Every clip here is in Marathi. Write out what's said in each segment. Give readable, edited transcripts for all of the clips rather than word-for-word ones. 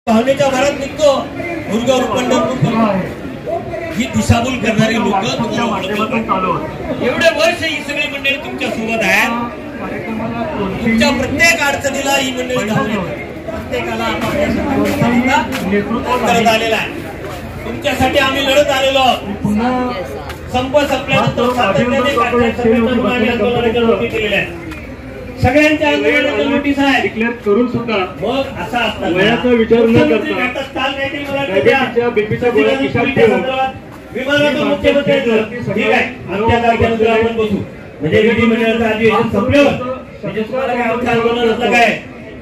भावनेच्या भरात निघतो गुरगाव पंढरपूर ही दिशाभूल करणारी लोक एवढे वर्ष ही सगळी मंडळी तुमच्या सोबत आहेत। तुमच्या प्रत्येक अडचणीला ही मंडळी धावून येते, प्रत्येकाला करत आलेला आहे। तुमच्यासाठी आम्ही लढत आलेलो संप संपल्यानंतर सातत्याने आंदोलन केलेले आहे। सगळ्यांच्या आंदोलनाची नोटीस आहे डिक्लेअर करून सुद्धा मग असा असता वयाचा विचार न करता बीपीच्या गोळ्या खिशात ठेवून विमानातून मुख्यमंत्री ठीक आहे आमच्या तारखेनंतर आपण बसू म्हणजे विधिमंडळाचं अधिवेशन संपल्यावर म्हणजे तुम्हाला काय आमचं आंदोलन असलं काय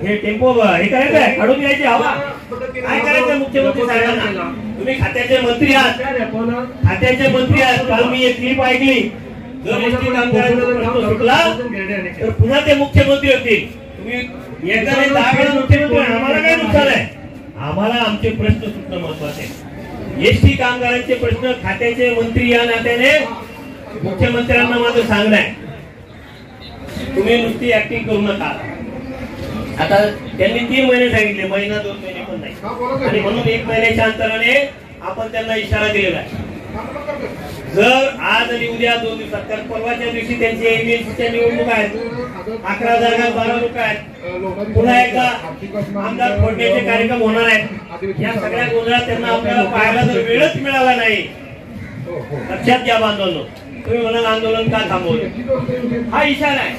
हे टेम्पो हे करायचं आहे काढून घ्यायची हवा काय करायचं मुख्यमंत्री साहेबांना तुम्ही खात्याचे मंत्री आहात काल मी एक क्लिप ऐकली जर एसटी कामगारांचा प्रश्न सुटला तर पुन्हा ते मुख्यमंत्री होतील। तुम्ही एकाने 10 वेळा मुख्यमंत्री आम्हाला काय नुकसान आहे, आम्हाला आमचे प्रश्न सुटणं महत्वाचे आहे। एसटी कामगारांचे प्रश्न खात्याचे मंत्री या नात्याने मुख्यमंत्र्यांना माझं सांगणं आहे तुम्ही नुसती ऍक्टिंग करू नका। आता त्यांनी 3 महिने सांगितले, महिना 2 महिने पण नाही आणि म्हणून 1 महिन्याच्या अंतराने आपण त्यांना इशारा दिलेला आहे। जर आज आणि उद्या 2 दिवसात कारण परवाच्या दिवशी त्यांची एमएलसीच्या निवडणूक आहेत, 11 जागा 12 लोक आहेत, पुन्हा एकदा आमदार फोडण्याचे कार्यक्रम होणार आहेत। या सगळ्या गोंधळात त्यांना आपल्याला पाहायला जर वेळच मिळाला नाही लक्षात घ्या बांधवांनो, तुम्ही म्हणाल आंदोलन का थांबवलं, हा इशारा आहे,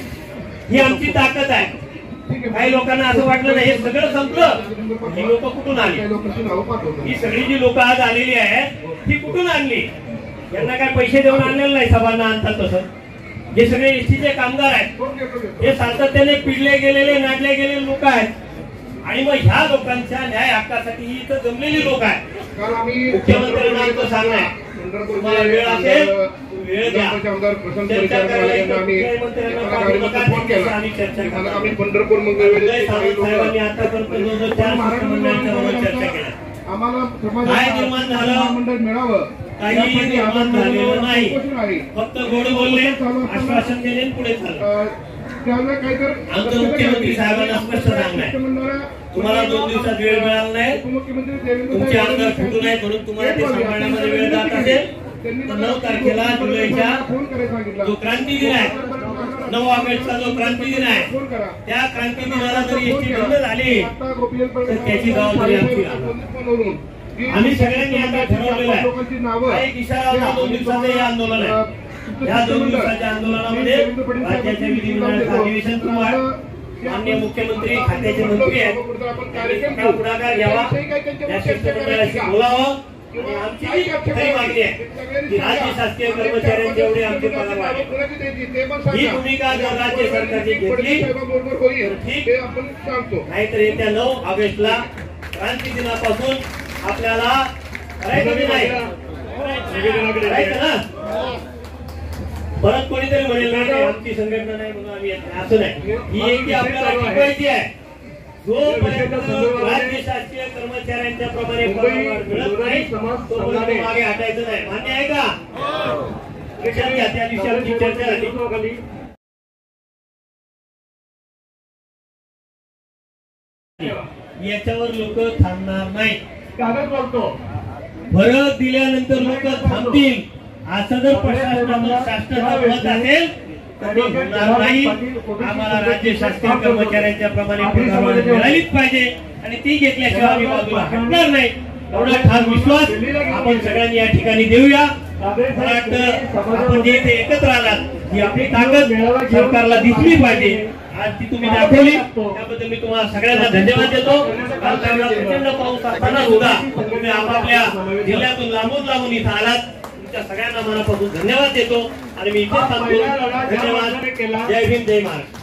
ही आमची ताकद आहे। काही लोकांना असं वाटलं नाही हे सगळं संपलं, ही लोक कुठून आली, ही सगळी जी लोक आज आलेली आहेत ती कुठून आणली, यांना काय पैसे देऊन आणलेलं नाही सभांना आणतात तसं। जे सगळे एसटीचे कामगार आहेत हे सातत्याने पिडले गेलेले नाडले गेलेले लोक आहेत आणि मग ह्या लोकांच्या न्याय हक्कासाठी ही इथं जमलेली लोक आहेत। मुख्यमंत्र्यांना आमचं सांगणं आहे तुम्हाला वेळ असेल वेळ द्या, चर्चा करायला आम्ही चर्चा साहेबांनी आतापर्यंत 4 मंडळांच्या चर्चा केल्या, काय निर्माण झालं मिळावं काही निर्माण झालेलं नाही, फक्त गोड बोलले आश्वासन दिले पुढे चाललं। आमचं मुख्यमंत्री साहेबांना स्पष्ट सांगणं आहे तुम्हाला 2 दिवसात वेळ मिळाला नाही, तुमचे आमदार फुटू नये म्हणून तुम्हाला ते सांभाळण्यामध्ये वेळ जात असेल तर 9 तारखेला जुलैच्या जो क्रांती दिन आहे 9 ऑगस्टचा जो क्रांती दिन आहे त्या क्रांती दिनाला जरी एसटी बंद झाली तर त्याची जबाबदारी आमची आहे। आम्ही सगळ्यांनी आता ठरवलेलं आहे एक इशारा होता 2 दिवसाचं हे आंदोलन आहे। या 2 दिवसाच्या आंदोलनामध्ये राज्याच्या विधिमंडळाचं अधिवेशन सुरू आहे, माननीय मुख्यमंत्री खात्याचे मंत्री आहेत पुढाकार घ्यावा, या शिष्टमंडळाशी बोलावं आणि आमची खरी मागणी आहे की राज्य शासकीय कर्मचाऱ्यांचे एवढे आमचे पगार वाढले। ही भूमिका जर राज्य सरकारने घेतली तर ठीक, नाहीतर येत्या 9 ऑगस्टला क्रांती दिनापासून आपल्याला परत कोणीतरी म्हणेल नाही आमची संघटना नाही म्हणून आम्ही असं नाही, ही एक आपल्याला टिकवायची आहे। जोपर्यंत राज्य शासकीय कर्मचाऱ्यांच्या प्रमाणे मिळत नाही तोपर्यंत मागे हटायचं नाही, मान्य आहे का? त्या दिवशी आमची चर्चा झाली, याच्यावर लोक थांबणार नाही, कागद बोलतो फरक दिल्यानंतर लोक थांबतील असं जर शासनाचं मत असेल तर होणार नाही। आम्हाला राज्य शासकीय कर्मचाऱ्यांच्या प्रमाणे पगारवाढ मिळालीच पाहिजे आणि ती घेतल्याशिवाय आम्ही बाजूला हटणार नाही, एवढा ठाम विश्वास आपण सगळ्यांनी या ठिकाणी देऊया। आपण जे इथे एकत्र आलात ही आपली ताकद सरकारला दिसली पाहिजे, आज ती तुम्ही दाखवली त्याबद्दल मी तुम्हाला सगळ्यांना धन्यवाद देतो। काल प्रचंड पाऊस असताना सुद्धा तुम्ही आपापल्या जिल्ह्यातून लांबून इथं आलात, तुमच्या सगळ्यांना मनापासून धन्यवाद देतो आणि मी इथे थांबतो। धन्यवाद, जय भीम जय महाराष्ट्र।